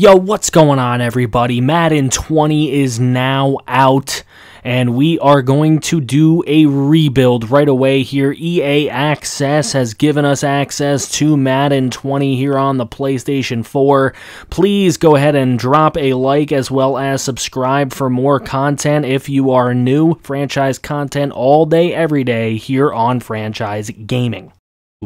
Yo, what's going on, everybody? Madden 20 is now out, and we are going to do a rebuild right away here. EA Access has given us access to Madden 20 here on the PlayStation 4. Please go ahead and drop a like as well as subscribe for more content if you are new. Franchise content all day, every day here on Franchise Gaming.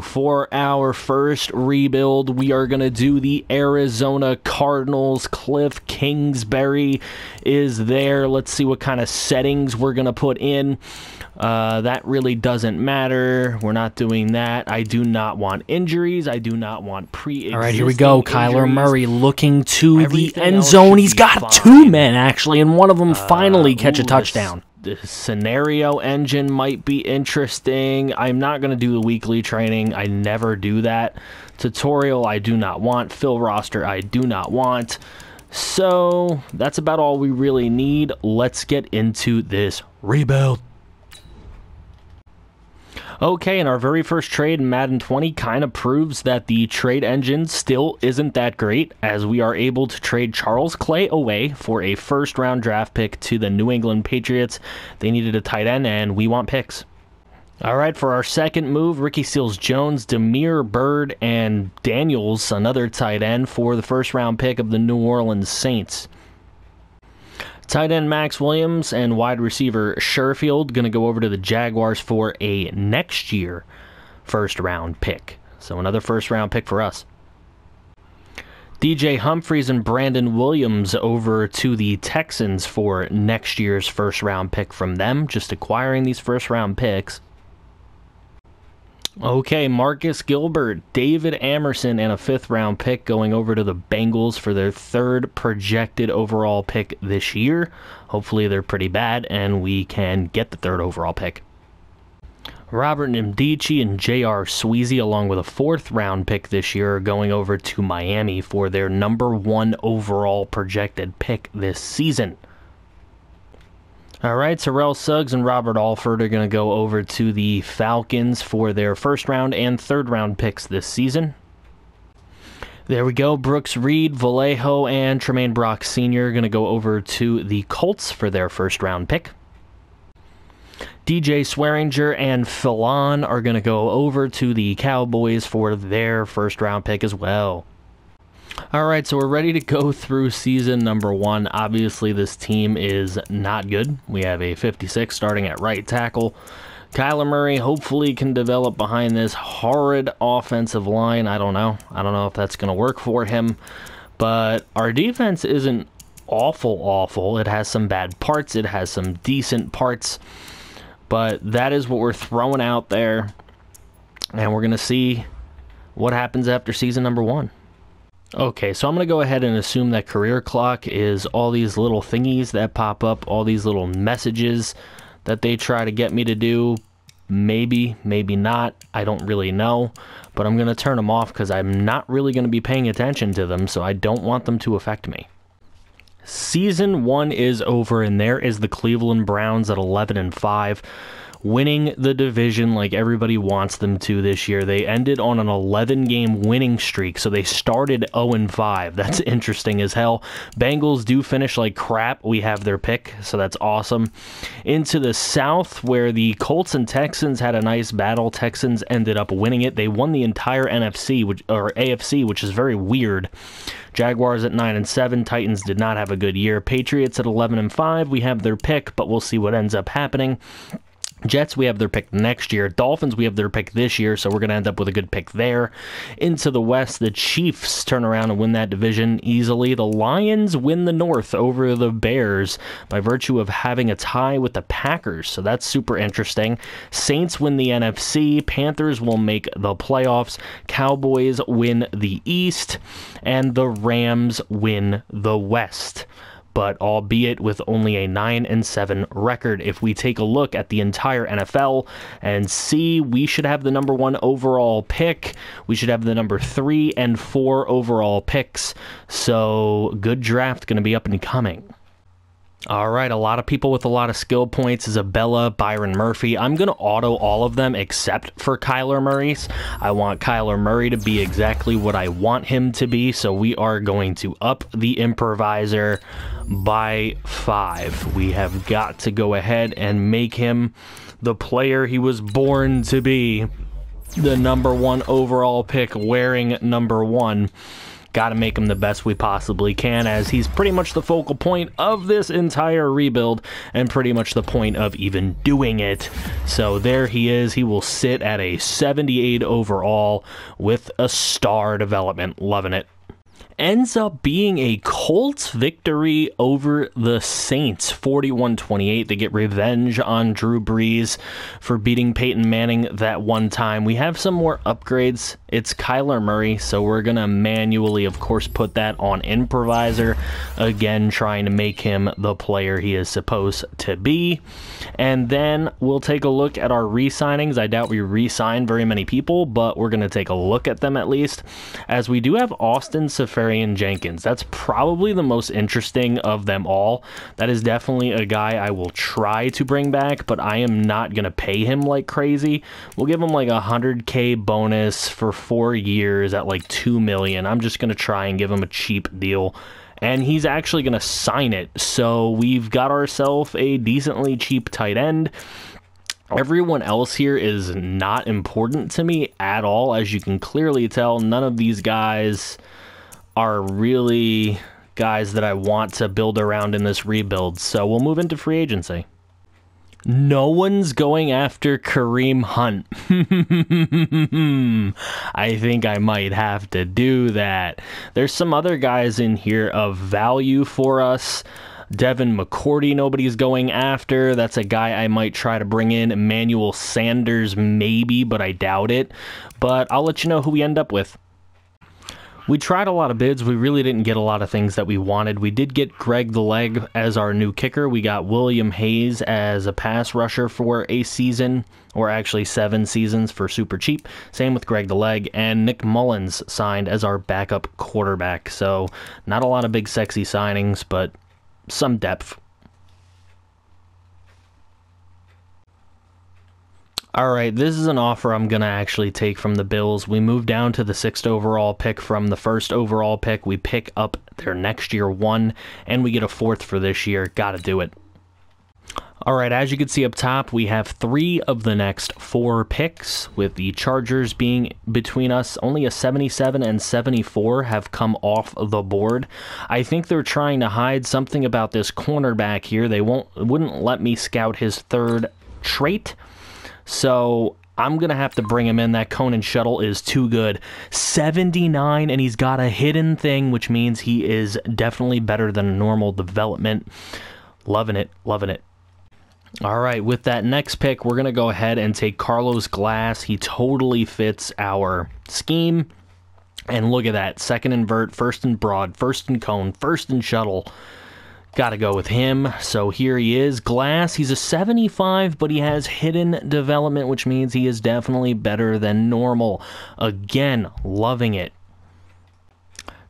For our first rebuild, we are going to do the Arizona Cardinals. Cliff Kingsbury is there. Let's see what kind of settings we're going to put in. That really doesn't matter. We're not doing that. I do not want injuries. I do not want pre-existing. All right, here we go. Kyler Murray looking to the end zone. He's got two men, actually, and one of them finally catch a touchdown. The scenario engine might be interesting. I'm not going to do the weekly training. I never do that. Tutorial, I do not want. Fill roster, I do not want. So, that's about all we really need. Let's get into this rebuild. Okay, and our very first trade in Madden 20 kind of proves that the trade engine still isn't that great, as we are able to trade Charles Clay away for a first-round draft pick to the New England Patriots. They needed a tight end, and we want picks. All right, for our second move, Ricky Seals-Jones, Demir Bird, and Daniels, another tight end, for the first-round pick of the New Orleans Saints. Tight end Max Williams and wide receiver Sherfield going to go over to the Jaguars for a next year first-round pick. So another first-round pick for us. DJ Humphries and Brandon Williams over to the Texans for next year's first-round pick from them. Just acquiring these first-round picks. Okay, Marcus Gilbert, David Amerson, and a fifth-round pick going over to the Bengals for their third projected overall pick this year. Hopefully they're pretty bad, and we can get the third overall pick. Robert Nkemdiche and J.R. Sweezy, along with a fourth-round pick this year, are going over to Miami for their #1 overall projected pick this season. All right, Terrell Suggs and Robert Alford are going to go over to the Falcons for their first-round and third-round picks this season. There we go. Brooks Reed, Vallejo, and Tremaine Brock Sr. are going to go over to the Colts for their first-round pick. DJ Swearinger and Philon are going to go over to the Cowboys for their first-round pick as well. All right, so we're ready to go through season #1. Obviously, this team is not good. We have a 56 starting at right tackle. Kyler Murray hopefully can develop behind this horrid offensive line. I don't know if that's going to work for him. But our defense isn't awful. It has some bad parts. It has some decent parts. But that is what we're throwing out there. And we're going to see what happens after season #1. Okay, so I'm going to go ahead and assume that career clock is all these little thingies that pop up, all these little messages that they try to get me to do. Maybe, maybe not. I don't really know, but I'm going to turn them off because I'm not really going to be paying attention to them, so I don't want them to affect me. Season 1 is over, and there is the Cleveland Browns at 11-5. Winning the division like everybody wants them to this year. They ended on an 11-game winning streak, so they started 0-5. That's interesting as hell. Bengals do finish like crap. We have their pick, so that's awesome. Into the South, where the Colts and Texans had a nice battle. Texans ended up winning it. They won the entire NFC, AFC, which is very weird. Jaguars at 9-7. Titans did not have a good year. Patriots at 11-5. We have their pick, but we'll see what ends up happening. Jets, we have their pick next year. Dolphins, we have their pick this year, so we're going to end up with a good pick there. Into the West, the Chiefs turn around and win that division easily. The Lions win the North over the Bears by virtue of having a tie with the Packers, so that's super interesting. Saints win the NFC. Panthers will make the playoffs. Cowboys win the East, and the Rams win the West. But albeit with only a 9-7 record. If we take a look at the entire NFL and see, we should have the #1 overall pick. We should have the number 3 and 4 overall picks. So good draft going to be up and coming. All right, a lot of people with a lot of skill points. Isabella, Byron Murphy. I'm going to auto all of them except for Kyler Murray's. I want Kyler Murray to be exactly what I want him to be, so we are going to up the improviser by 5. We have got to go ahead and make him the player he was born to be. The number 1 overall pick, wearing number 1. Got to make him the best we possibly can, as he's pretty much the focal point of this entire rebuild and pretty much the point of even doing it. So there he is. He will sit at a 78 overall with a star development. Loving it. Ends up being a Colts victory over the Saints, 41-28. They get revenge on Drew Brees for beating Peyton Manning that one time. We have some more upgrades. It's Kyler Murray, so we're going to manually, of course, put that on improviser. Again, trying to make him the player he is supposed to be. And then we'll take a look at our re-signings. I doubt we re-signed very many people, but we're going to take a look at them at least, as we do have Austin Seferian-Jenkins. That's probably the most interesting of them all. That is definitely a guy I will try to bring back, but I am not going to pay him like crazy. We'll give him like a $100K bonus for 4 years at like $2 million. I'm just going to try and give him a cheap deal, and he's actually going to sign it. So we've got ourselves a decently cheap tight end. Everyone else here is not important to me at all. As you can clearly tell, none of these guys are really guys that I want to build around in this rebuild. So we'll move into free agency. No one's going after Kareem Hunt. I think I might have to do that. There's some other guys in here of value for us. Devin McCourty, nobody's going after. That's a guy I might try to bring in. Emmanuel Sanders, maybe, but I doubt it. But I'll let you know who we end up with. We tried a lot of bids. We really didn't get a lot of things that we wanted. We did get Greg the Leg as our new kicker. We got William Hayes as a pass rusher for a season, or actually 7 seasons for super cheap. Same with Greg the Leg. And Nick Mullins signed as our backup quarterback. So not a lot of big sexy signings, but some depth. All right, this is an offer I'm going to actually take from the Bills. We move down to the 6th overall pick from the 1st overall pick. We pick up their next year 1, and we get a 4th for this year. Got to do it. All right, as you can see up top, we have 3 of the next 4 picks, with the Chargers being between us. Only a 77 and 74 have come off the board. I think they're trying to hide something about this cornerback here. They wouldn't let me scout his 3rd trait. So I'm going to have to bring him in. That Conan Shuttle is too good. 79, and he's got a hidden thing, which means he is definitely better than a normal development. Loving it, loving it. All right, with that next pick, we're going to go ahead and take Carlos Glass. He totally fits our scheme. And look at that. 2nd and vert, 1st and broad, 1st and cone, 1st and shuttle. Got to go with him. So here he is. Glass, he's a 75, but he has hidden development, which means he is definitely better than normal. Again, loving it.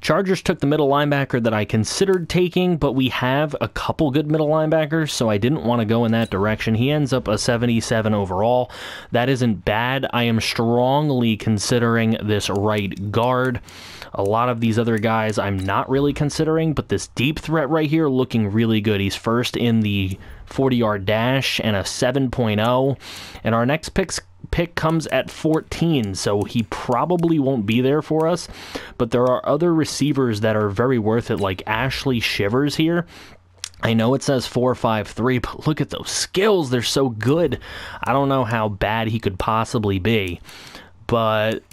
Chargers took the middle linebacker that I considered taking, but we have a couple good middle linebackers, so I didn't want to go in that direction. He ends up a 77 overall. That isn't bad. I am strongly considering this right guard. A lot of these other guys I'm not really considering, but this deep threat right here looking really good. He's 1st in the 40-yard dash and a 7.0. And our next pick comes at 14, so he probably won't be there for us. But there are other receivers that are very worth it, like Ashley Shivers here. I know it says 4.53, but look at those skills. They're so good. I don't know how bad he could possibly be, but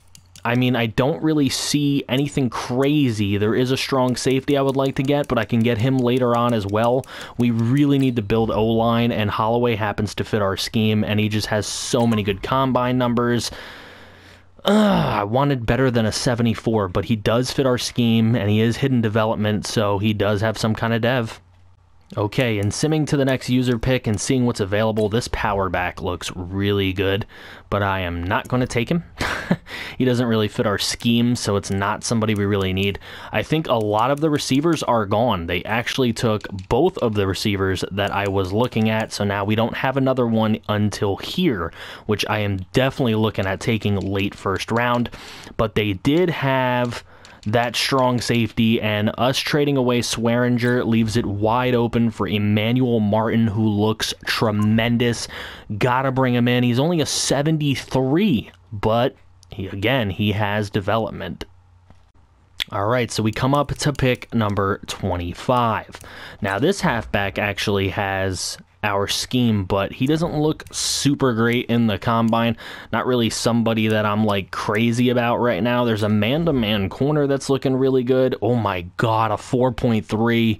I mean, I don't really see anything crazy. There is a strong safety I would like to get, but I can get him later on as well. We really need to build O-line, and Holloway happens to fit our scheme, and he just has so many good combine numbers. I wanted better than a 74, but he does fit our scheme, and he is hidden development, so he does have some kind of dev. Okay, and simming to the next user pick and seeing what's available, this power back looks really good, but I am not going to take him. He doesn't really fit our scheme, so it's not somebody we really need. I think a lot of the receivers are gone. They actually took both of the receivers that I was looking at, so now we don't have another one until here, which I am definitely looking at taking late first round, but they did have that strong safety, and us trading away Swearinger leaves it wide open for Emmanuel Martin, who looks tremendous. Gotta bring him in. He's only a 73, but he has development. All right, so we come up to pick number 25. Now, this halfback actually has our scheme, but he doesn't look super great in the combine. Not really somebody that I'm like crazy about right now. There's a man-to-man corner that's looking really good. Oh my god, a 4.3.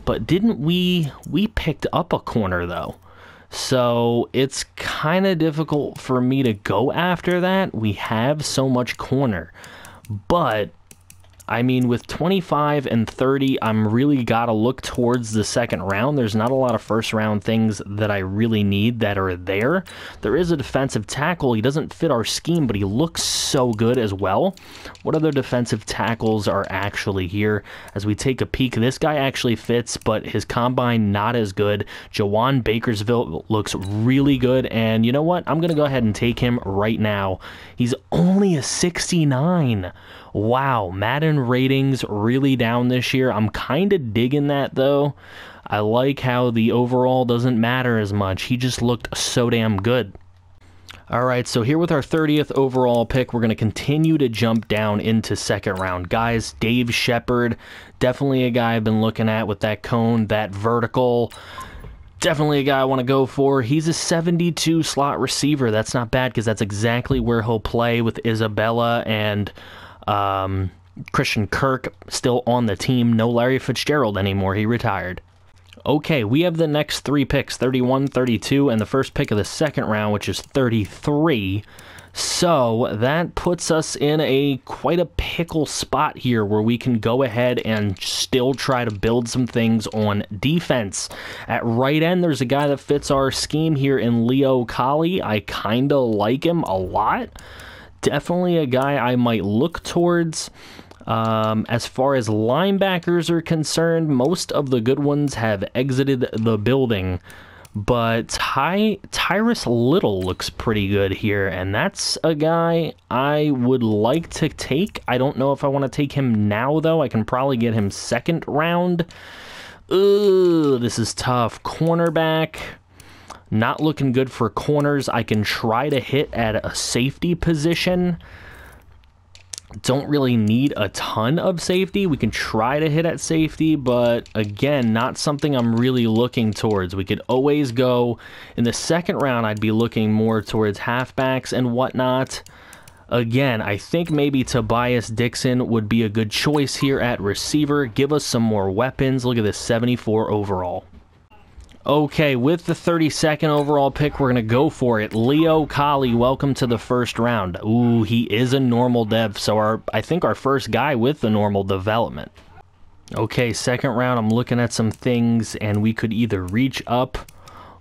But didn't we picked up a corner though? So it's kind of difficult for me to go after that. We have so much corner. But I mean, with 25 and 30, I'm really got to look towards the second round. There's not a lot of first round things that I really need that are there. There is a defensive tackle. He doesn't fit our scheme, but he looks so good as well. What other defensive tackles are actually here? As we take a peek, this guy actually fits, but his combine not as good. Jawan Bakersville looks really good, and you know what? I'm going to go ahead and take him right now. He's only a 69. Wow, Madden ratings really down this year. I'm kind of digging that, though. I like how the overall doesn't matter as much. He just looked so damn good. All right, so here with our 30th overall pick, we're going to continue to jump down into second round. Guys, Dave Shepard, definitely a guy I've been looking at with that cone, that vertical. Definitely a guy I want to go for. He's a 72 slot receiver. That's not bad because that's exactly where he'll play with Isabella and Christian Kirk still on the team. No Larry Fitzgerald anymore. He retired. Okay, we have the next three picks, 31, 32, and the first pick of the second round, which is 33. So that puts us in quite a pickle spot here where we can go ahead and still try to build some things on defense. At right end, there's a guy that fits our scheme here in Leo Colley. I kind of like him a lot. Definitely a guy I might look towards. As far as linebackers are concerned, most of the good ones have exited the building, but Tyrus Little looks pretty good here, and that's a guy I would like to take. I don't know if I want to take him now, though. I can probably get him second round. Ugh, this is tough. Cornerback. Not looking good for corners. I can try to hit at a safety position. Don't really need a ton of safety. We can try to hit at safety, but again, not something I'm really looking towards. We could always go in the second round. I'd be looking more towards halfbacks and whatnot. Again, I think maybe Tobias Dixon would be a good choice here at receiver. Give us some more weapons. Look at this, 74 overall. Okay, with the 32nd overall pick, we're going to go for it. Leo Colley, welcome to the first round. Ooh, he is a normal dev, so I think our first guy with the normal development. Okay, second round, I'm looking at some things, and we could either reach up,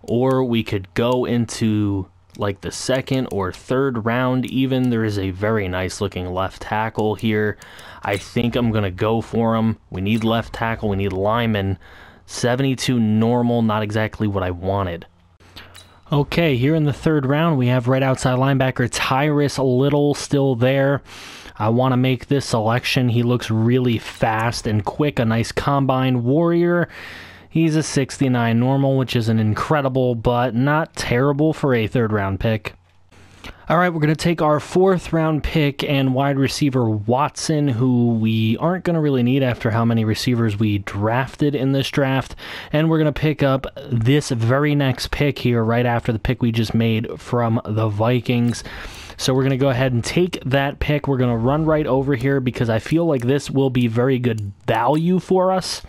or we could go into like the second or third round even. There is a very nice looking left tackle here. I think I'm going to go for him. We need left tackle, we need lineman. 72 normal, not exactly what I wanted. Okay, here in the third round, we have right outside linebacker Tyrus Little still there. I want to make this selection. He looks really fast and quick, a nice combine warrior. He's a 69 normal, which is an incredible, but not terrible for a third round pick. All right, we're going to take our fourth round pick and wide receiver Watson, who we aren't going to really need after how many receivers we drafted in this draft. And we're going to pick up this very next pick here right after the pick we just made from the Vikings. So we're going to go ahead and take that pick. We're going to run right over here because I feel like this will be very good value for us.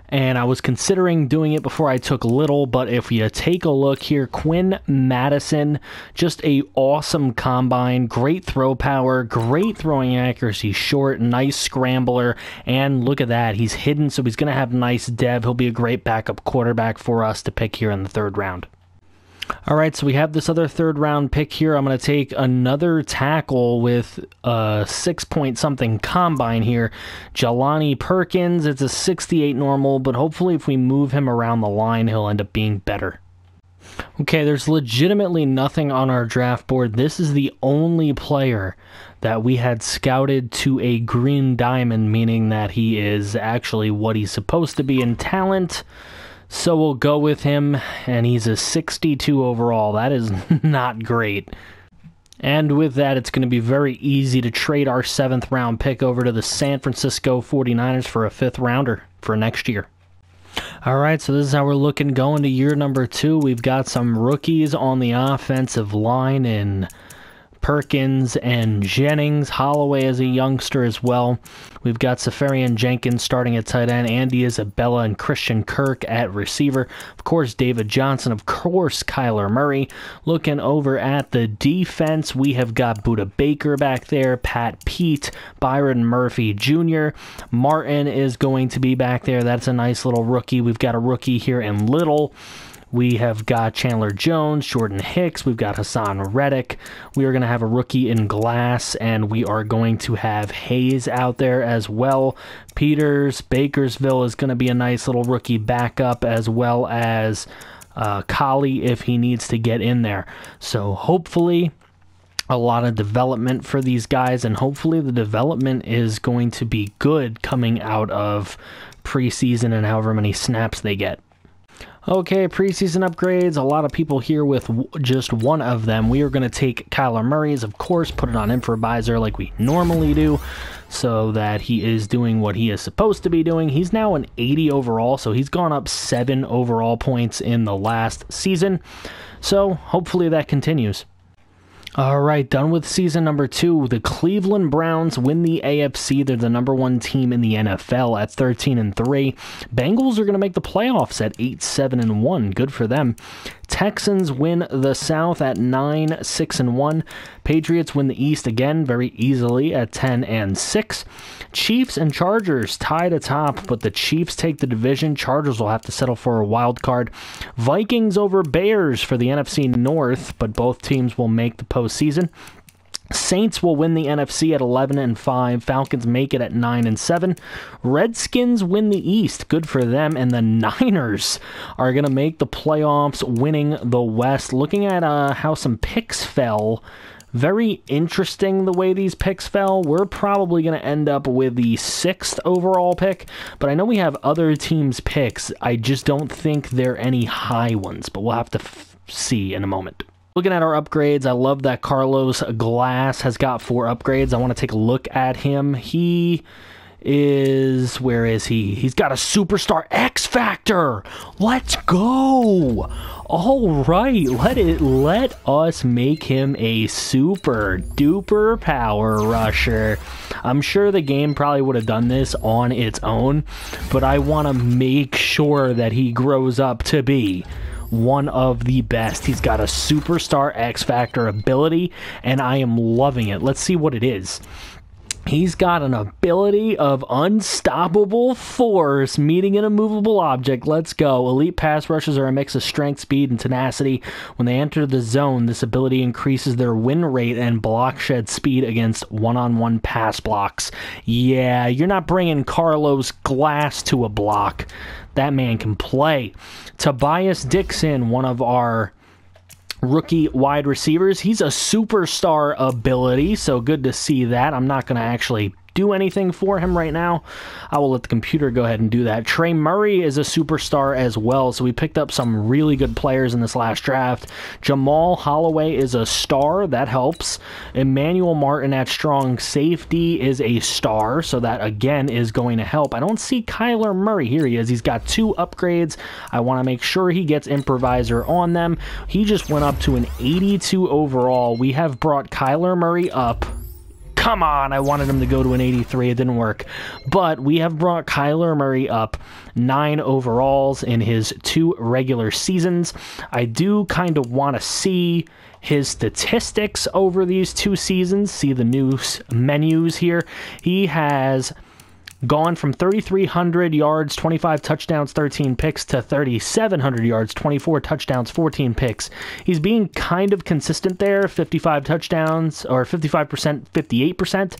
And I was considering doing it before I took Little, but if you take a look here, Quinn Madison, just a awesome combine, great throw power, great throwing accuracy, short, nice scrambler, and look at that, he's hidden, so he's going to have nice dev. He'll be a great backup quarterback for us to pick here in the 3rd round. All right, so we have this other 3rd round pick here. I'm going to take another tackle with a 6-point-something combine here. Jelani Perkins, it's a 68 normal, but hopefully if we move him around the line, he'll end up being better. Okay, there's legitimately nothing on our draft board. This is the only player that we had scouted to a green diamond, meaning that he is actually what he's supposed to be in talent. So we'll go with him, and he's a 62 overall. That is not great. And with that, it's going to be very easy to trade our 7th round pick over to the San Francisco 49ers for a 5th rounder for next year. All right, so this is how we're looking going to year number 2. We've got some rookies on the offensive line in Perkins and Jennings. Holloway is a youngster as well. We've got Safarian Jenkins starting at tight end, Andy Isabella and Christian Kirk at receiver. Of course, David Johnson. Of course, Kyler Murray. Looking over at the defense, we have got Budda Baker back there, Pat Pete, Byron Murphy Jr. Martin is going to be back there. That's a nice little rookie. We've got a rookie here in Little. We have got Chandler Jones, Jordan Hicks, we've got Hassan Reddick. We are going to have a rookie in Glass, and we are going to have Hayes out there as well. Peters, Bakersville is going to be a nice little rookie backup, as well as Collie if he needs to get in there. So hopefully a lot of development for these guys, and hopefully the development is going to be good coming out of preseason and however many snaps they get. Okay, preseason upgrades. A lot of people here with just one of them. We are going to take Kyler Murray's, of course, put it on improviser like we normally do, so that he is doing what he is supposed to be doing. He's now an 80 overall, so he's gone up 7 overall points in the last season. So hopefully that continues. All right, done with season number 2. The Cleveland Browns win the AFC. They're the number 1 team in the NFL at 13-3. Bengals are going to make the playoffs at 8-7-1. Good for them. Texans win the South at 9-6-1. Patriots win the East again very easily at 10-6. Chiefs and Chargers tied atop, but the Chiefs take the division. Chargers will have to settle for a wild card. Vikings over Bears for the NFC North, but both teams will make the postseason. Saints will win the NFC at 11-5. Falcons make it at 9-7. Redskins win the East. Good for them. And the Niners are going to make the playoffs, winning the West. Looking at how some picks fell, very interesting the way these picks fell. We're probably going to end up with the 6th overall pick, but I know we have other teams' picks. I just don't think they're any high ones, but we'll have to see in a moment. Looking at our upgrades, I love that Carlos Glass has got 4 upgrades. I want to take a look at him. He is, where is he? He's got a superstar X Factor. Let's go. All right, let us make him a super duper power rusher. I'm sure the game probably would have done this on its own, but I want to make sure that he grows up to be one of the best. He's got a superstar X Factor ability, and I am loving it. Let's see what it is. He's got an ability of unstoppable force, meeting an immovable object. Let's go. Elite pass rushers are a mix of strength, speed, and tenacity. When they enter the zone, this ability increases their win rate and block shed speed against one-on-one pass blocks. Yeah, you're not bringing Carlos Glass to a block. That man can play. Tobias Dixon, one of our rookie wide receivers. He's a superstar ability, so good to see that. I'm not going to actually do anything for him right now. I will let the computer go ahead and do that. Trey Murray is a superstar as well, so we picked up some really good players in this last draft. Jamal Holloway is a star. That helps. Emmanuel Martin at strong safety is a star, so that again is going to help. I don't see Kyler Murray. Here he is. He's got 2 upgrades. I want to make sure he gets improviser on them. He just went up to an 82 overall. We have brought Kyler Murray up. come on, I wanted him to go to an 83. It didn't work. But we have brought Kyler Murray up 9 overalls in his 2 regular seasons. I do kind of want to see his statistics over these 2 seasons, see the new menus here. He has gone from 3,300 yards, 25 touchdowns, 13 picks, to 3,700 yards, 24 touchdowns, 14 picks. He's being kind of consistent there, 55 touchdowns, or 55%, 58%.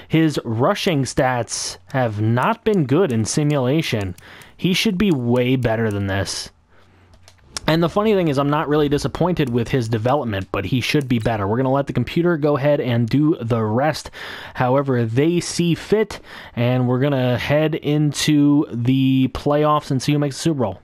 His rushing stats have not been good in simulation. He should be way better than this. And the funny thing is, I'm not really disappointed with his development, but he should be better. We're going to let the computer go ahead and do the rest however they see fit, and we're going to head into the playoffs and see who makes the Super Bowl.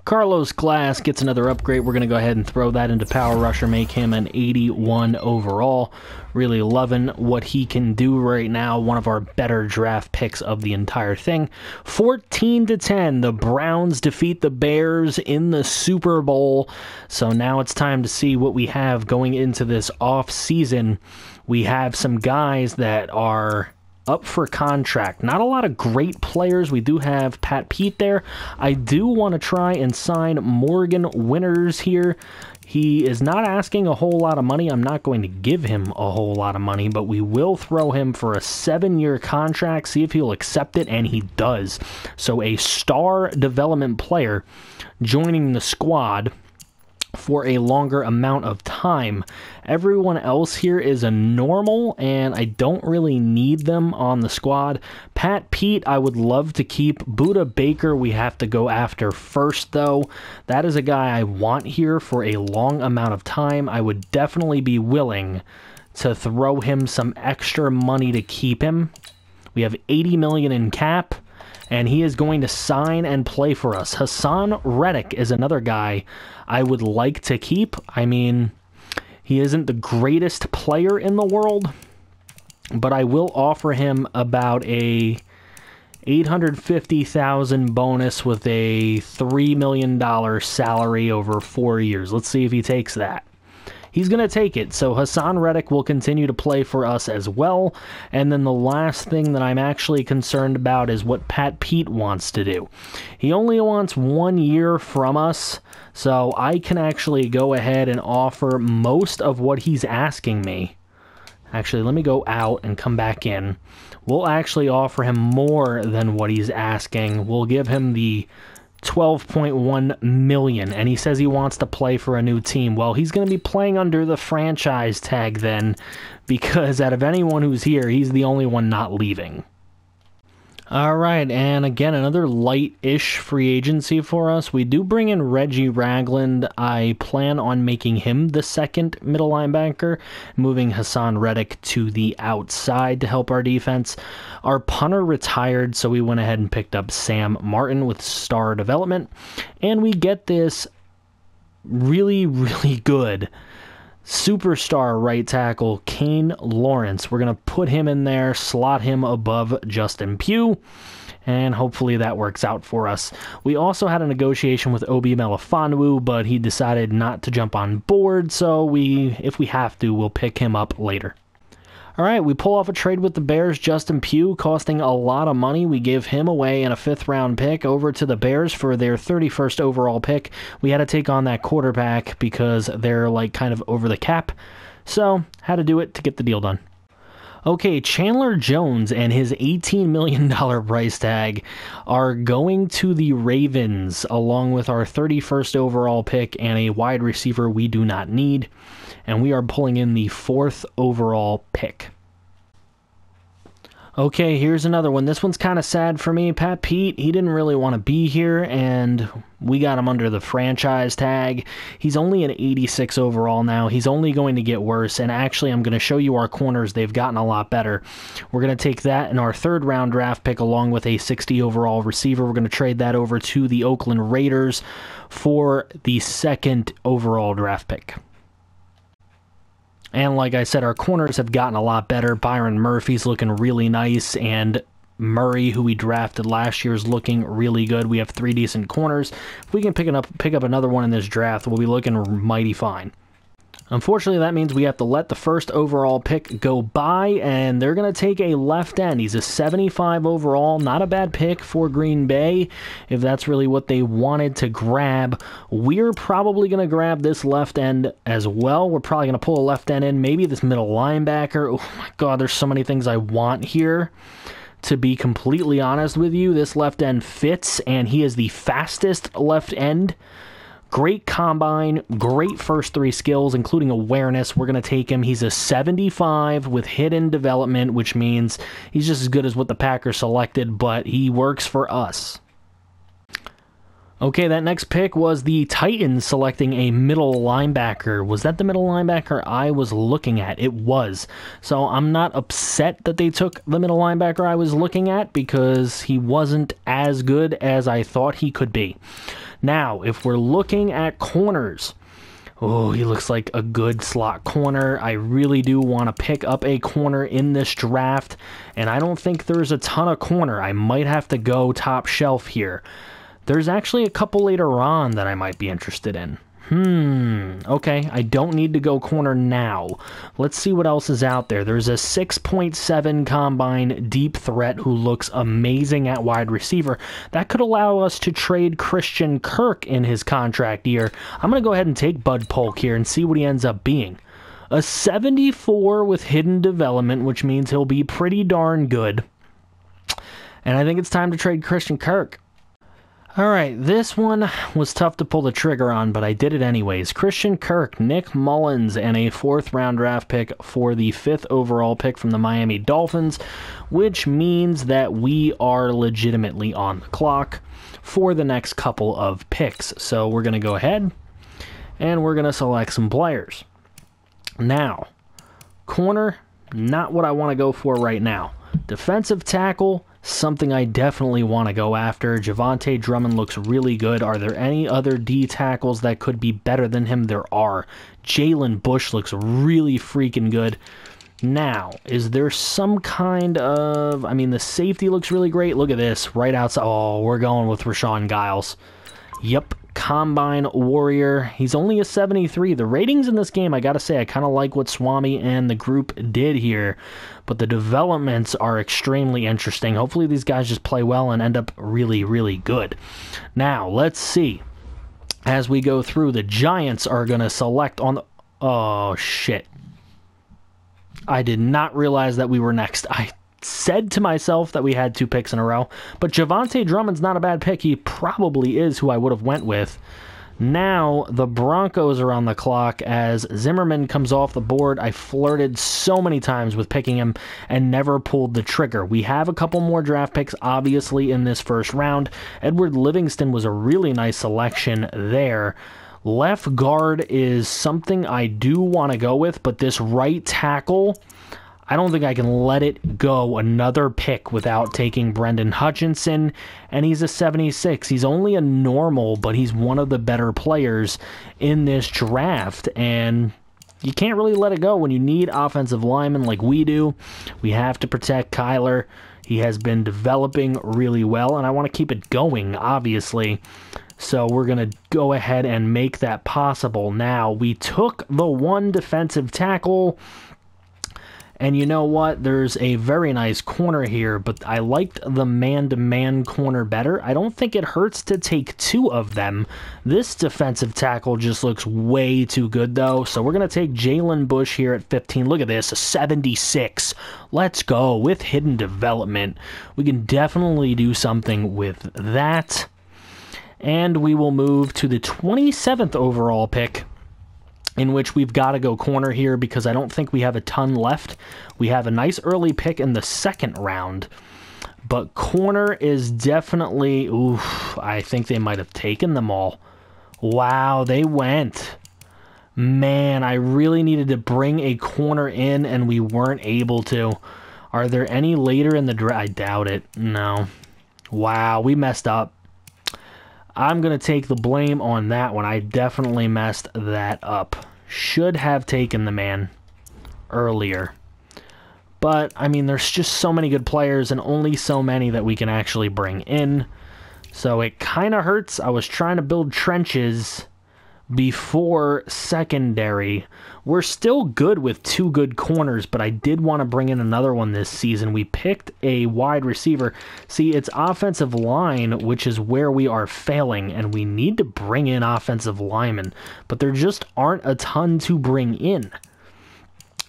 Carlos Glass gets another upgrade. We're going to go ahead and throw that into Power Rusher, make him an 81 overall. Really loving what he can do right now. One of our better draft picks of the entire thing. 14-10, the Browns defeat the Bears in the Super Bowl. So now it's time to see what we have going into this off season. We have some guys that are up for contract. Not a lot of great players. We do have Pat Pete there. I do want to try and sign Morgan Winters here. He is not asking a whole lot of money. I'm not going to give him a whole lot of money, but we will throw him for a 7-year contract, see if he'll accept it, and he does. So a star development player joining the squad for a longer amount of time. Everyone else here is a normal, and I don't really need them on the squad. Pat Pete, I would love to keep. Buda Baker, we have to go after first, though. That is a guy I want here for a long amount of time. I would definitely be willing to throw him some extra money to keep him. We have $80 million in cap, and he is going to sign and play for us. Hassan Reddick is another guy I would like to keep. I mean, he isn't the greatest player in the world, but I will offer him about a $850,000 bonus with a $3 million salary over 4 years. Let's see if he takes that. He's going to take it, so Hassan Reddick will continue to play for us as well. And then the last thing that I'm actually concerned about is what Pat Pete wants to do. He only wants 1 year from us, so I can actually go ahead and offer most of what he's asking me. Actually, let me go out and come back in. We'll actually offer him more than what he's asking. We'll give him the $12.1 million, and he says he wants to play for a new team. Well, he's going to be playing under the franchise tag then, because out of anyone who's here, he's the only one not leaving. All right, and again, another light-ish free agency for us. We do bring in Reggie Ragland. I plan on making him the second middle linebacker, moving Hassan Reddick to the outside to help our defense. Our punter retired, so we went ahead and picked up Sam Martin with star development. And we get this really, really good superstar right tackle, Kane Lawrence. We're going to put him in there, slot him above Justin Pugh, and hopefully that works out for us. We also had a negotiation with Obi Melifonwu, but he decided not to jump on board, so if we have to, we'll pick him up later. All right, we pull off a trade with the Bears. Justin Pugh, costing a lot of money. We gave him away in a 5th-round pick over to the Bears for their 31st overall pick. We had to take on that quarterback because they're like kind of over the cap. So, had to do it to get the deal done. Okay, Chandler Jones and his $18 million price tag are going to the Ravens, along with our 31st overall pick and a wide receiver we do not need. And we are pulling in the 4th overall pick. Okay, here's another one. This one's kind of sad for me. Pat Pete, he didn't really want to be here, and we got him under the franchise tag. He's only an 86 overall now. He's only going to get worse, and actually I'm going to show you our corners. They've gotten a lot better. We're going to take that in our 3rd-round draft pick along with a 60 overall receiver. We're going to trade that over to the Oakland Raiders for the 2nd overall draft pick. And like I said, our corners have gotten a lot better. Byron Murphy's looking really nice, and Murray, who we drafted last year, is looking really good. We have 3 decent corners. If we can pick up another one in this draft, we'll be looking mighty fine. Unfortunately, that means we have to let the first overall pick go by, and they're going to take a left end. He's a 75 overall. Not a bad pick for Green Bay, if that's really what they wanted to grab. We're probably going to grab this left end as well. We're probably going to pull a left end in, maybe this middle linebacker. Oh my god, there's so many things I want here. To be completely honest with you, this left end fits, and he is the fastest left end. Great combine, great first 3 skills, including awareness. We're going to take him. He's a 75 with hidden development, which means he's just as good as what the Packers selected, but he works for us. Okay, that next pick was the Titans selecting a middle linebacker. Was that the middle linebacker I was looking at? It was. So I'm not upset that they took the middle linebacker I was looking at because he wasn't as good as I thought he could be. Now, if we're looking at corners, oh, he looks like a good slot corner. I really do want to pick up a corner in this draft, and I don't think there's a ton of corner. I might have to go top shelf here. There's actually a couple later on that I might be interested in. Okay, I don't need to go corner now. Let's see what else is out there. There's a 6.7 combine deep threat who looks amazing at wide receiver. That could allow us to trade Christian Kirk in his contract year. I'm going to go ahead and take Bud Polk here and see what he ends up being. A 74 with hidden development, which means he'll be pretty darn good. And I think it's time to trade Christian Kirk. Alright, this one was tough to pull the trigger on, but I did it anyways. Christian Kirk, Nick Mullins, and a 4th round draft pick for the 5th overall pick from the Miami Dolphins, which means that we are legitimately on the clock for the next couple of picks. So we're going to go ahead, and we're going to select some players. Now, corner, not what I want to go for right now. Defensive tackle, something I definitely want to go after. Javonte Drummond looks really good. Are there any other D tackles that could be better than him? There are. Jalen Bush looks really freaking good. Now, is there some kind of... I mean, the safety looks really great. Look at this. Right outside. Oh, we're going with Rashawn Giles. Yep. Combine Warrior. He's only a 73. The ratings in this game, I gotta say, I kind of like what Swami and the group did here, but the developments are extremely interesting. Hopefully these guys just play well and end up really, really good. Now, let's see. As we go through, the Giants are going to select on the... Oh, shit. I did not realize that we were next. I said to myself that we had 2 picks in a row, but Javonte Drummond's not a bad pick. He probably is who I would have went with. Now, the Broncos are on the clock as Zimmerman comes off the board. I flirted so many times with picking him and never pulled the trigger. We have a couple more draft picks, obviously, in this first round. Edward Livingston was a really nice selection there. Left guard is something I do want to go with, but this right tackle... I don't think I can let it go another pick without taking Brendan Hutchinson, and he's a 76. He's only a normal, but he's one of the better players in this draft, and you can't really let it go when you need offensive linemen like we do. We have to protect Kyler. He has been developing really well, and I want to keep it going, obviously. So we're going to go ahead and make that possible. Now, we took the one defensive tackle... And you know what? There's a very nice corner here, but I liked the man-to-man corner better. I don't think it hurts to take 2 of them. This defensive tackle just looks way too good, though. So we're going to take Jalen Bush here at 15. Look at this, a 76. Let's go with hidden development. We can definitely do something with that. And we will move to the 27th overall pick, in which we've got to go corner here because I don't think we have a ton left. We have a nice early pick in the 2nd round, but corner is definitely... Oof, I think they might have taken them all. Wow, they went. Man, I really needed to bring a corner in, and we weren't able to. Are there any later in the draft? I doubt it. No. Wow, we messed up. I'm going to take the blame on that one. I definitely messed that up. Should have taken the man earlier. But, I mean, there's just so many good players and only so many that we can actually bring in. So it kind of hurts. I was trying to build trenches, before secondary. We're still good with 2 good corners, but I did want to bring in another one this season. We picked a wide receiver. See, it's offensive line, which is where we are failing, and we need to bring in offensive linemen, but there just aren't a ton to bring in.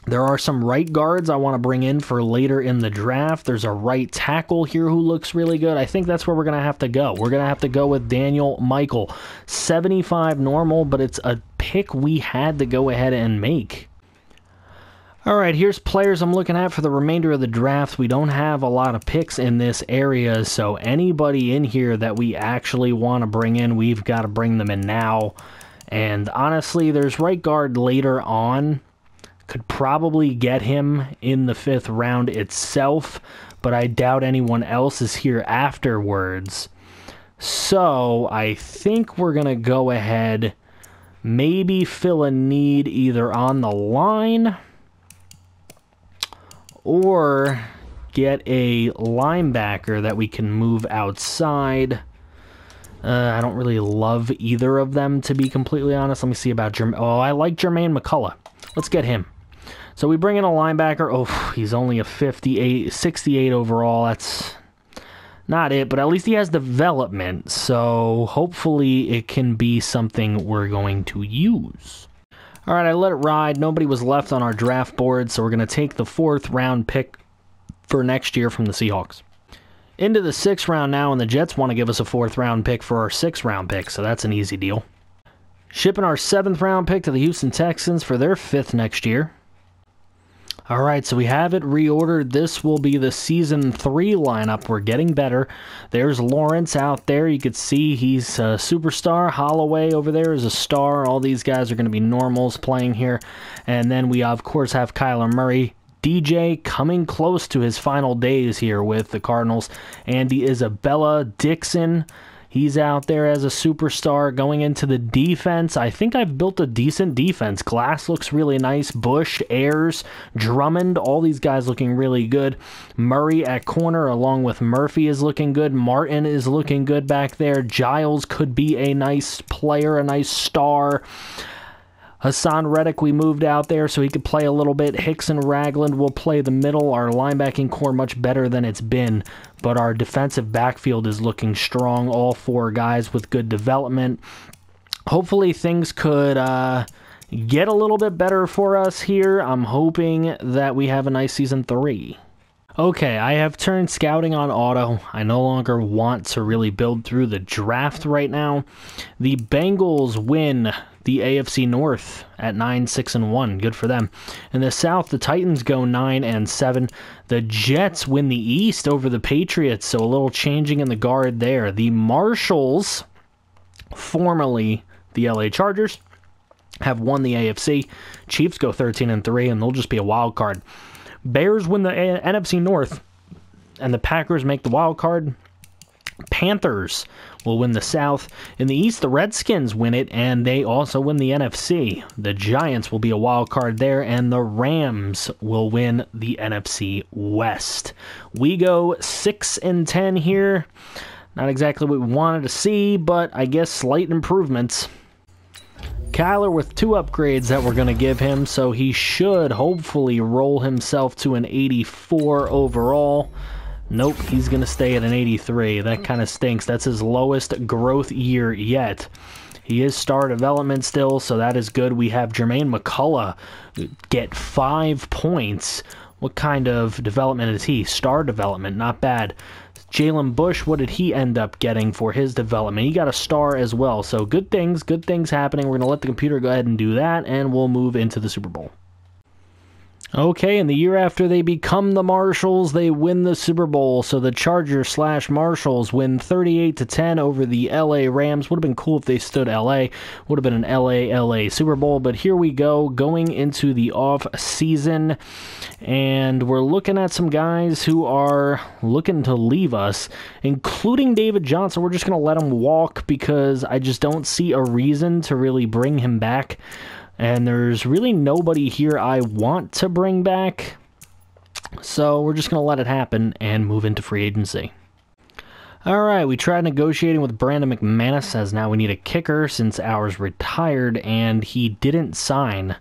There are some right guards I want to bring in for later in the draft. There's a right tackle here who looks really good. I think that's where we're going to have to go. We're going to have to go with Daniel Michael. 75 normal, but it's a pick we had to go ahead and make. All right, here's players I'm looking at for the remainder of the draft. We don't have a lot of picks in this area, so anybody in here that we actually want to bring in, we've got to bring them in now. And honestly, there's right guard later on. Could probably get him in the 5th round itself, but I doubt anyone else is here afterwards. So I think we're going to go ahead, maybe fill a need either on the line or get a linebacker that we can move outside. I don't really love either of them, to be completely honest. Let me see about I like Jermaine McCullough. Let's get him. So we bring in a linebacker. Oh, he's only a 68 overall. That's not it, but at least he has development. So hopefully it can be something we're going to use. All right, I let it ride. Nobody was left on our draft board, so we're going to take the 4th round pick for next year from the Seahawks. Into the 6th round now, and the Jets want to give us a 4th round pick for our 6th round pick, so that's an easy deal. Shipping our 7th round pick to the Houston Texans for their 5th next year. All right, so we have it reordered. This will be the Season 3 lineup. We're getting better. There's Lawrence out there. You could see he's a superstar. Holloway over there is a star. All these guys are going to be normals playing here. And then we, of course, have Kyler Murray. DJ coming close to his final days here with the Cardinals. Andy Isabella, Dixon. He's out there as a superstar. Going into the defense, I think I've built a decent defense. Glass looks really nice. Bush, Ayers, Drummond, all these guys looking really good. Murray at corner along with Murphy is looking good. Martin is looking good back there. Giles could be a nice player, a nice star. Hassan Reddick, we moved out there so he could play a little bit. Hicks and Ragland will play the middle. Our linebacking core much better than it's been, but our defensive backfield is looking strong. All 4 guys with good development. Hopefully things could get a little bit better for us here. I'm hoping that we have a nice Season 3. Okay, I have turned scouting on auto. I no longer want to really build through the draft right now. The Bengals win the AFC North at 9-6-1. Good for them. In the South, the Titans go 9-7. The Jets win the East over the Patriots, so a little changing in the guard there. The Marshalls, formerly the LA Chargers, have won the AFC. Chiefs go 13-3, and they'll just be a wild card. Bears win the NFC North, and the Packers make the wild card. Panthers will win the South. In the East, the Redskins win it, and they also win the NFC. The Giants will be a wild card there, and the Rams will win the NFC West. We go 6-10 here. Not exactly what we wanted to see, but I guess slight improvements. Kyler with 2 upgrades that we're going to give him, so he should hopefully roll himself to an 84 overall. Nope, he's going to stay at an 83. That kind of stinks. That's his lowest growth year yet. He is star development still, so that is good. We have Jermaine McCullough get 5 points. What kind of development is he? Star development, not bad. Jalen Bush, what did he end up getting for his development? He got a star as well. So good things happening. We're going to let the computer go ahead and do that, and we'll move into the Super Bowl. Okay, and the year after they become the Marshalls, they win the Super Bowl. So the Chargers/Marshalls win 38-10 over the LA Rams. Would have been cool if they stood LA. Would have been an LA Super Bowl. But here we go, going into the off season, and we're looking at some guys who are looking to leave us, including David Johnson. We're just going to let him walk because I just don't see a reason to really bring him back. And there's really nobody here I want to bring back. So we're just going to let it happen and move into free agency. All right, we tried negotiating with Brandon McManus, says now we need a kicker since ours retired, and he didn't sign.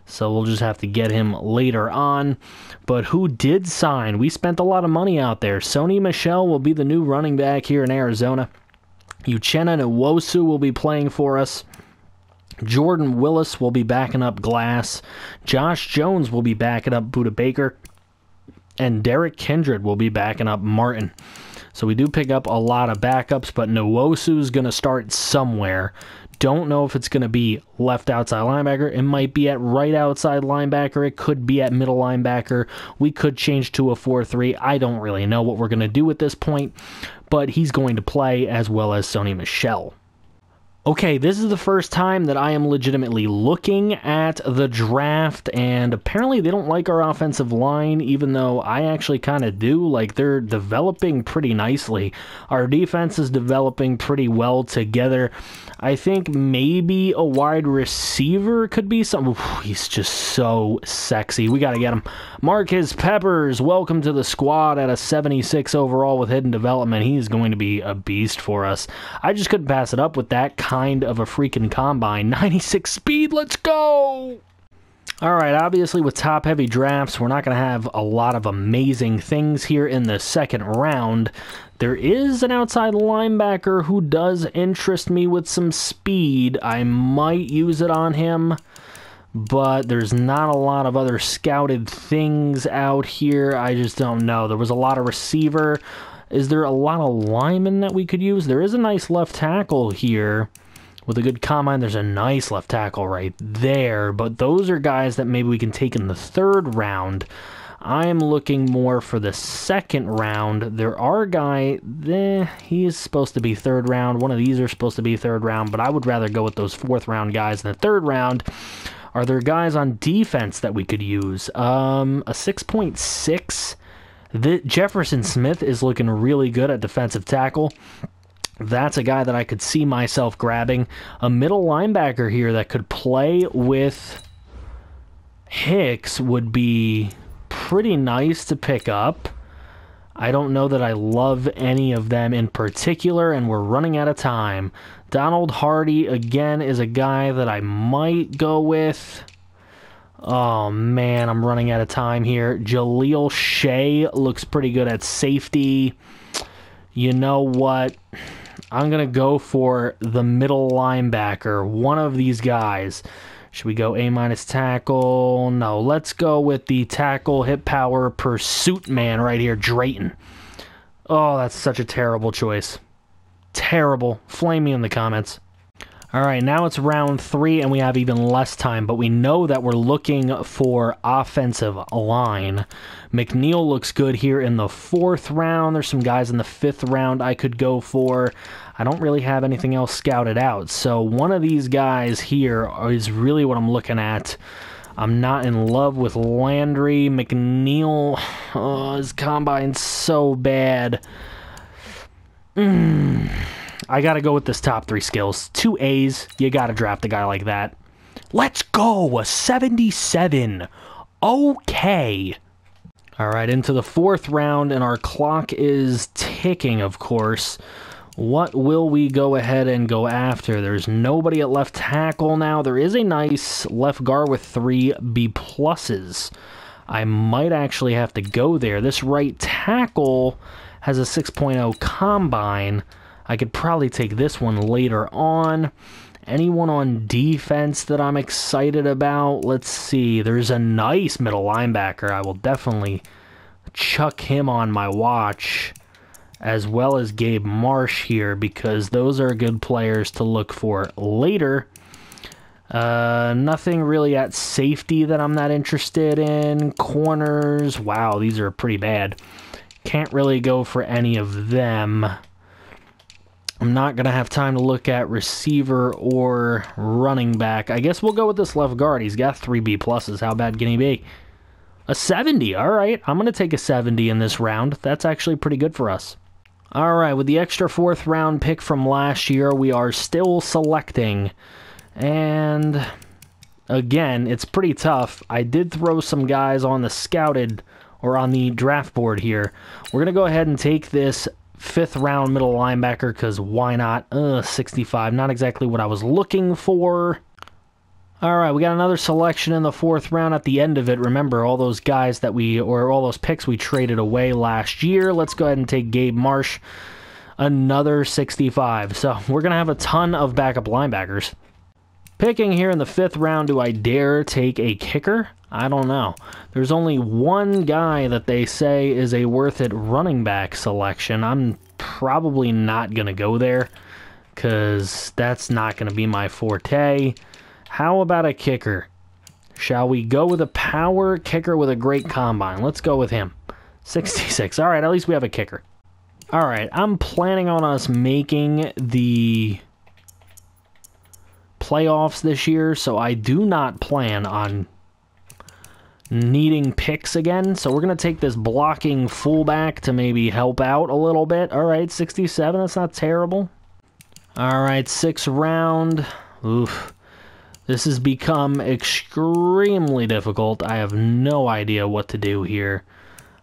So we'll just have to get him later on. But who did sign? We spent a lot of money out there. Sony Michel will be the new running back here in Arizona. Uchenna Nwosu will be playing for us. Jordan Willis will be backing up Glass. Josh Jones will be backing up Budda Baker. And Derek Kindred will be backing up Martin. So we do pick up a lot of backups, but Nwosu's going to start somewhere. Don't know if it's going to be left outside linebacker. It might be at right outside linebacker. It could be at middle linebacker. We could change to a 4-3. I don't really know what we're going to do at this point, but he's going to play as well as Sony Michel. Okay, this is the first time that I am legitimately looking at the draft, and apparently they don't like our offensive line, even though I actually kind of do. Like, they're developing pretty nicely. Our defense is developing pretty well together. I think maybe a wide receiver could be something. Oof, he's just so sexy. We got to get him. Marcus Peppers, welcome to the squad at a 76 overall with hidden development. He's going to be a beast for us. I just couldn't pass it up with that kind of a freaking combine. 96 speed, let's go! Alright, obviously with top-heavy drafts, we're not going to have a lot of amazing things here in the second round. There is an outside linebacker who does interest me with some speed. I might use it on him, but there's not a lot of other scouted things out here. I just don't know. There was a lot of receiver. Is there a lot of linemen that we could use? There is a nice left tackle here. With a good combine, there's a nice left tackle right there. But those are guys that maybe we can take in the third round. I am looking more for the second round. There are a guy, he is supposed to be third round. One of these are supposed to be third round, but I would rather go with those fourth round guys in the third round. Are there guys on defense that we could use? A 6.6. Jefferson Smith is looking really good at defensive tackle. That's a guy that I could see myself grabbing. A middle linebacker here that could play with Hicks would be pretty nice to pick up. I don't know that I love any of them in particular, and we're running out of time. Donald Hardy, again, is a guy that I might go with. Oh, man, I'm running out of time here. Jaleel Shea looks pretty good at safety. You know what? I'm going to go for the middle linebacker. One of these guys. Should we go A- tackle? No, let's go with the tackle hit power pursuit man right here, Drayton. Oh, that's such a terrible choice. Terrible. Flame me in the comments. All right, now it's round 3, and we have even less time, but we know that we're looking for offensive line. McNeil looks good here in the 4th round. There's some guys in the 5th round I could go for. I don't really have anything else scouted out, so one of these guys here is really what I'm looking at. I'm not in love with Landry. McNeil, his combine's so bad. I got to go with this top 3 skills. 2 A's, you got to draft a guy like that. Let's go, a 77. Okay. All right, into the 4th round, and our clock is ticking, of course. What will we go ahead and go after? There's nobody at left tackle now. There is a nice left guard with 3 B+. I might actually have to go there. This right tackle has a 6.0 combine. I could probably take this one later on. Anyone on defense that I'm excited about? Let's see. There's a nice middle linebacker. I will definitely chuck him on my watch, as well as Gabe Marsh here, because those are good players to look for later. Nothing really at safety that I'm not interested in. Corners, wow, these are pretty bad. Can't really go for any of them. I'm not going to have time to look at receiver or running back. I guess we'll go with this left guard. He's got 3 B+. How bad can he be? A 70. All right. I'm going to take a 70 in this round. That's actually pretty good for us. All right. With the extra 4th round pick from last year, we are still selecting. And again, it's pretty tough. I did throw some guys on the scouted or on the draft board here. We're going to go ahead and take this 5th round middle linebacker, because why not? 65, not exactly what I was looking for. All right, we got another selection in the 4th round at the end of it. Remember, all those guys that all those picks we traded away last year. Let's go ahead and take Gabe Marsh, another 65. So we're going to have a ton of backup linebackers. Picking here in the 5th round, do I dare take a kicker? I don't know. There's only one guy that they say is a worth it running back selection. I'm probably not going to go there because that's not going to be my forte. How about a kicker? Shall we go with a power kicker with a great combine? Let's go with him. 66. All right, at least we have a kicker. All right, I'm planning on us making the playoffs this year, so I do not plan on needing picks again. So we're going to take this blocking fullback to maybe help out a little bit. All right, 67. That's not terrible. All right, 6th round. Oof. This has become extremely difficult. I have no idea what to do here.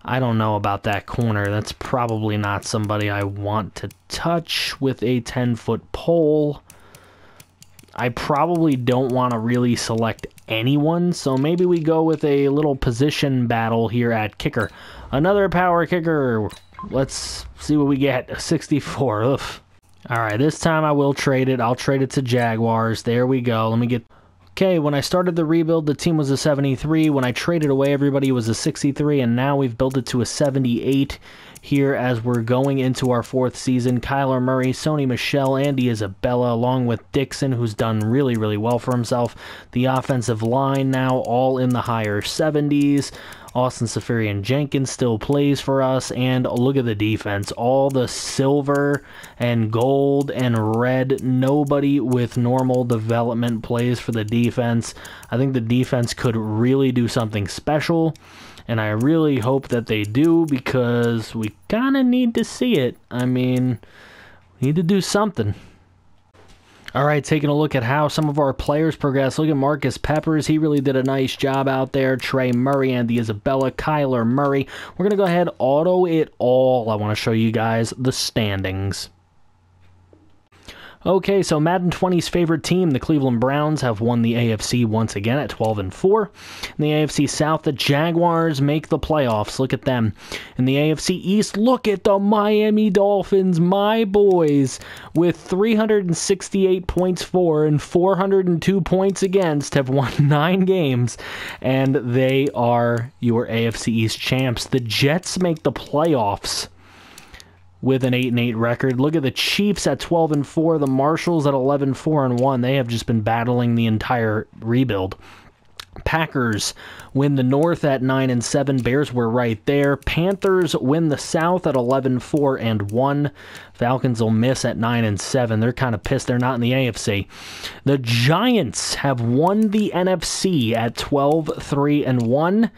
I don't know about that corner. That's probably not somebody I want to touch with a 10-foot pole. I probably don't want to really select anyone, so maybe we go with a little position battle here at kicker. Another power kicker. Let's see what we get. A 64. Ugh. All right, this time I will trade it. I'll trade it to Jaguars. There we go. Let me get... Okay, when I started the rebuild, the team was a 73. When I traded away, everybody was a 63, and now we've built it to a 78 here as we're going into our 4th season. Kyler Murray, Sony Michel, Andy Isabella, along with Dixon, who's done really, really well for himself. The offensive line now all in the higher 70s. Austin Seferian-Jenkins still plays for us, and look at the defense. All the silver and gold and red. Nobody with normal development plays for the defense. I think the defense could really do something special, and I really hope that they do because we kind of need to see it. I mean, we need to do something. All right, taking a look at how some of our players progress. Look at Marcus Peppers. He really did a nice job out there. Trey Murray, Andy Isabella, Kyler Murray. We're going to go ahead, auto it all. I want to show you guys the standings. Okay, so Madden 20's favorite team, the Cleveland Browns, have won the AFC once again at 12-4. In the AFC South, the Jaguars make the playoffs. Look at them. In the AFC East, look at the Miami Dolphins, my boys, with 368 points for and 402 points against, have won 9 games, and they are your AFC East champs. The Jets make the playoffs with an 8-8 record. Look at the Chiefs at 12-4, the Marshalls at 11-4-1. They have just been battling the entire rebuild. Packers win the North at 9-7. Bears were right there. Panthers win the South at 11-4-1. Falcons will miss at 9-7. They're kind of pissed they're not in the AFC. The Giants have won the NFC at 12-3-1.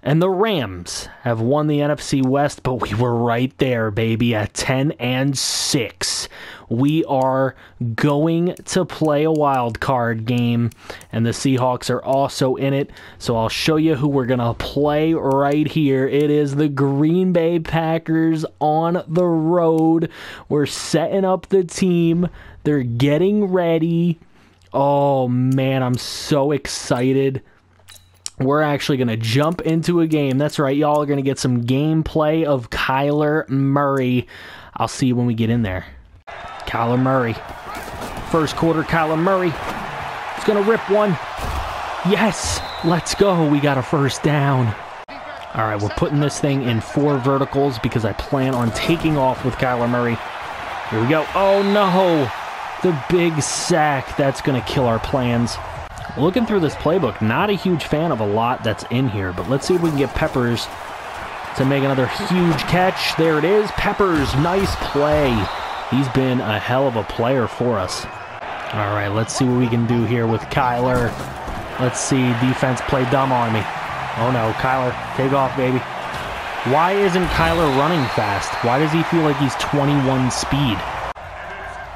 And the Rams have won the NFC West, but we were right there, baby, at 10-6. We are going to play a wild card game, and the Seahawks are also in it. So I'll show you who we're going to play right here. It is the Green Bay Packers on the road. We're setting up the team. They're getting ready. Oh, man, I'm so excited. We're actually going to jump into a game. That's right, y'all are going to get some gameplay of Kyler Murray. I'll see you when we get in there. Kyler Murray. First quarter, Kyler Murray. He's going to rip one. Yes, let's go. We got a first down. All right, we're putting this thing in 4 verticals because I plan on taking off with Kyler Murray. Here we go. Oh, no. The big sack. That's going to kill our plans. Looking through this playbook, not a huge fan of a lot that's in here, but let's see if we can get Peppers to make another huge catch. There it is. Peppers, nice play. He's been a hell of a player for us. All right, let's see what we can do here with Kyler. Let's see, defense play dumb on me. Oh no, Kyler, take off, baby. Why isn't Kyler running fast? Why does he feel like he's 21 speed?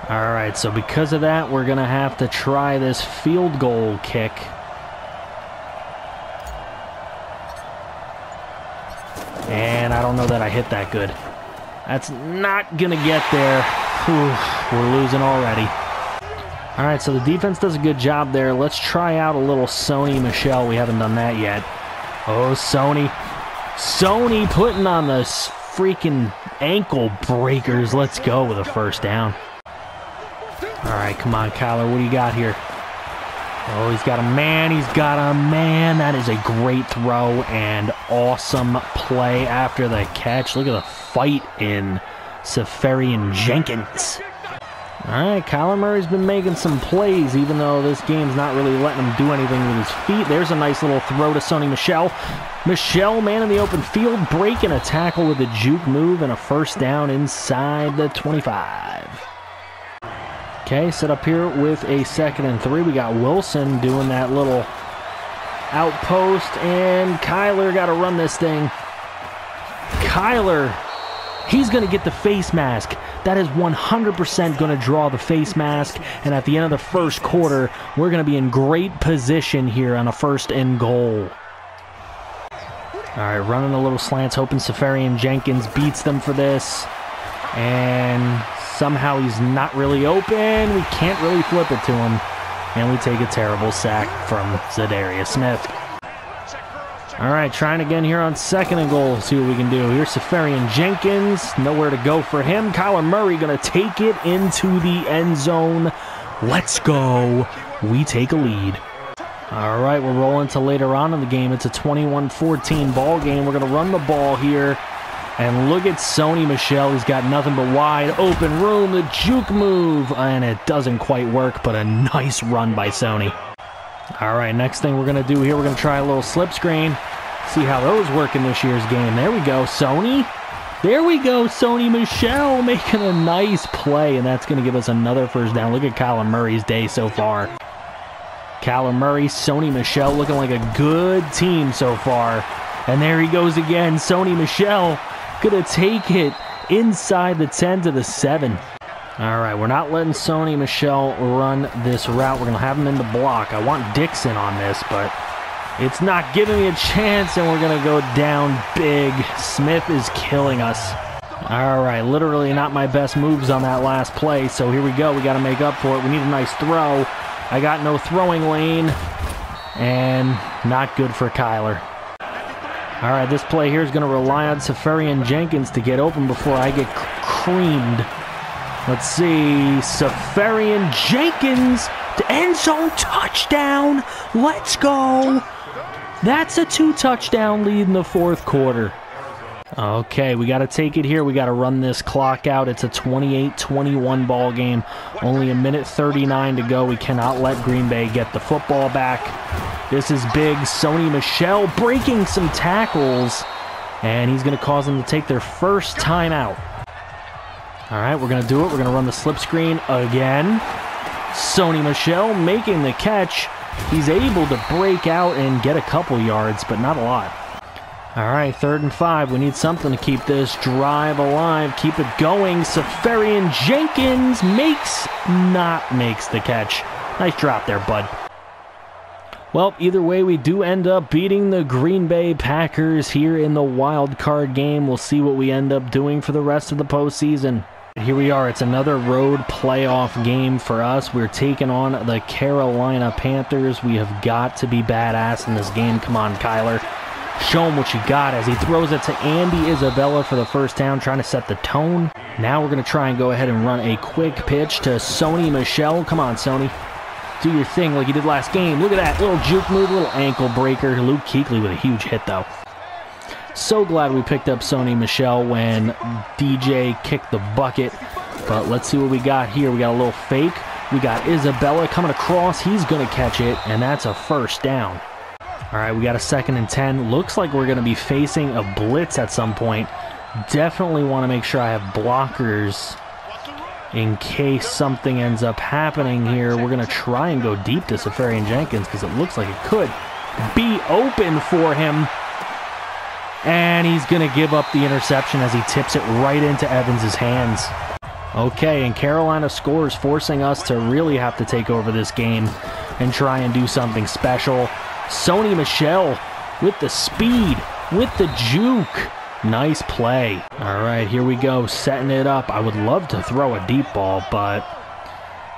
All right, so because of that, we're going to have to try this field goal kick. And I don't know that I hit that good. That's not going to get there. Whew, we're losing already. All right, so the defense does a good job there. Let's try out a little Sony Michel. We haven't done that yet. Oh, Sony. Sony putting on the freaking ankle breakers. Let's go with a first down. All right, come on, Kyler. What do you got here? Oh, he's got a man. He's got a man. That is a great throw and awesome play after the catch. Look at the fight in Safarian Jenkins. All right, Kyler Murray's been making some plays, even though this game's not really letting him do anything with his feet. There's a nice little throw to Sony Michel. Michel, man in the open field, breaking a tackle with a juke move and a first down inside the 25. Okay, set up here with a 2nd and 3. We got Wilson doing that little outpost, and Kyler got to run this thing. Kyler, he's going to get the face mask. That is 100% going to draw the face mask, and at the end of the first quarter, we're going to be in great position here on a 1st and goal. All right, running a little slants, hoping Safarian Jenkins beats them for this, and somehow he's not really open. We can't really flip it to him, and we take a terrible sack from Zadarius Smith. All right, trying again here on 2nd and goal. See what we can do. Here's Safarian Jenkins. Nowhere to go for him. Kyler Murray going to take it into the end zone. Let's go. We take a lead. All right, we're rolling to later on in the game. It's a 21-14 ball game. We're going to run the ball here. And look at Sony Michel. He's got nothing but wide open room. The juke move. And it doesn't quite work, but a nice run by Sony. All right, next thing we're going to do here, we're going to try a little slip screen. See how those work in this year's game. There we go, Sony. There we go, Sony Michel making a nice play, and that's going to give us another first down. Look at Kyler Murray's day so far. Kyler Murray, Sony Michel looking like a good team so far. And there he goes again, Sony Michel going to take it inside the 10 to the 7. All right, we're not letting Sony Michel run this route. We're going to have him in the block. I want Dixon on this, but it's not giving me a chance, and we're going to go down big. Smith is killing us. All right, literally not my best moves on that last play, so here we go. We got to make up for it. We need a nice throw. I got no throwing lane, and not good for Kyler. All right, this play here is going to rely on Safarian Jenkins to get open before I get creamed. Let's see, Safarian Jenkins to end zone touchdown. Let's go. That's a 2-touchdown lead in the 4th quarter. Okay, we got to take it here. We got to run this clock out. It's a 28-21 ball game. Only a minute 39 to go. We cannot let Green Bay get the football back. This is big. Sony Michel breaking some tackles, and he's going to cause them to take their first timeout. All right, we're going to do it. We're going to run the slip screen again. Sony Michel making the catch. He's able to break out and get a couple yards, but not a lot. All right, 3rd and 5. We need something to keep this drive alive. Keep it going. Safarian Jenkins makes the catch. Nice drop there, bud. Well, either way, we do end up beating the Green Bay Packers here in the wild card game. We'll see what we end up doing for the rest of the postseason. Here we are. It's another road playoff game for us. We're taking on the Carolina Panthers. We have got to be badass in this game. Come on, Kyler. Show him what you got as he throws it to Andy Isabella for the first down, trying to set the tone. Now we're going to try and go ahead and run a quick pitch to Sony Michel. Come on, Sony. Do your thing like you did last game. Look at that little juke move, little ankle breaker. Luke Kuechly with a huge hit, though. So glad we picked up Sony Michel when DJ kicked the bucket. But let's see what we got here. We got a little fake. We got Isabella coming across. He's going to catch it, and that's a first down. All right, we got a 2nd and 10. Looks like we're going to be facing a blitz at some point. Definitely want to make sure I have blockers in case something ends up happening here. We're going to try and go deep to Safarian Jenkins because it looks like it could be open for him. And he's going to give up the interception as he tips it right into Evans' hands. Okay, and Carolina scores, forcing us to really have to take over this game and try and do something special. Sony Michel with the speed, with the juke. Nice play. All right, here we go, setting it up. I would love to throw a deep ball, but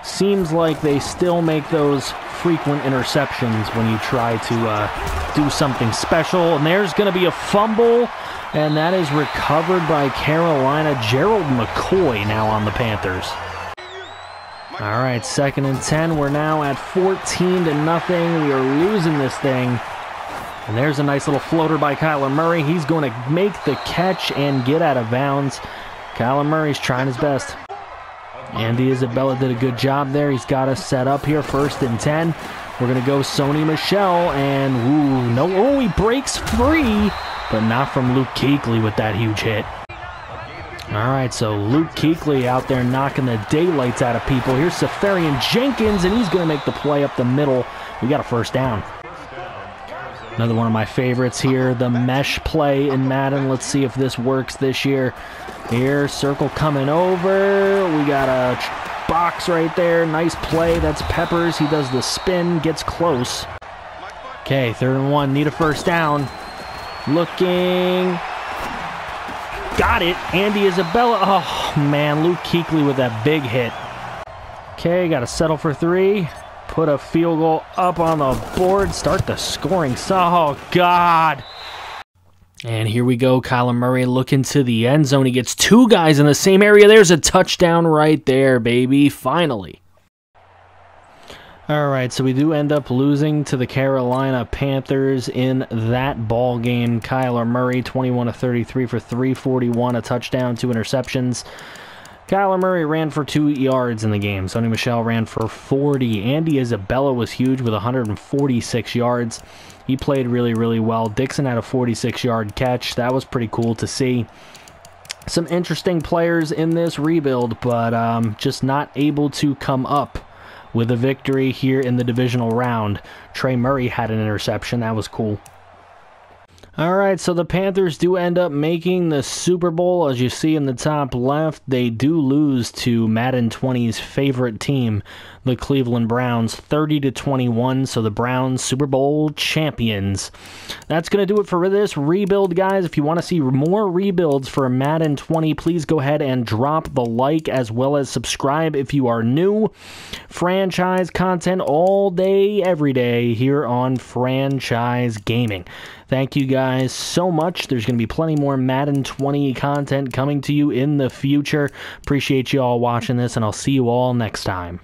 seems like they still make those frequent interceptions when you try to do something special. And there's going to be a fumble, and that is recovered by Carolina. Gerald McCoy now on the Panthers. All right, 2nd and 10. We're now at 14-0. We are losing this thing. And there's a nice little floater by Kyler Murray. He's going to make the catch and get out of bounds. Kyler Murray's trying his best. Andy Isabella did a good job there. He's got us set up here, 1st and 10. We're going to go Sony Michel, and ooh, no, oh, he breaks free, but not from Luke Kuechly with that huge hit. All right, so Luke Kuechly out there knocking the daylights out of people. Here's Safarian Jenkins, and he's going to make the play up the middle. We got a 1st down. Another one of my favorites here, the mesh play in Madden. Let's see if this works this year. Here, circle coming over. We got a box right there. Nice play. That's Peppers. He does the spin, gets close. Okay, 3rd and 1. Need a 1st down. Looking. Got it. Andy Isabella. Oh, man. Luke Kuechly with that big hit. Okay, got to settle for 3. Put a field goal up on the board. Start the scoring. Oh, God. And here we go. Kyler Murray looking to the end zone. He gets 2 guys in the same area. There's a touchdown right there, baby. Finally. All right, so we do end up losing to the Carolina Panthers in that ball game. Kyler Murray, 21 of 33 for 341, a touchdown, 2 interceptions. Kyler Murray ran for 2 yards in the game. Sony Michel ran for 40. Andy Isabella was huge with 146 yards. He played really, really well. Dixon had a 46-yard catch. That was pretty cool to see. Some interesting players in this rebuild, but just not able to come up with a victory here in the divisional round. Trey Murray had an interception. That was cool. All right, so the Panthers do end up making the Super Bowl. As you see in the top left, they do lose to Madden 20's favorite team, the Cleveland Browns, 30-21. So the Browns Super Bowl champions. That's going to do it for this rebuild, guys. If you want to see more rebuilds for Madden 20, please go ahead and drop the like as well as subscribe if you are new. Franchise content all day, every day here on Franchise Gaming. Thank you guys so much. There's going to be plenty more Madden 20 content coming to you in the future. Appreciate you all watching this, and I'll see you all next time.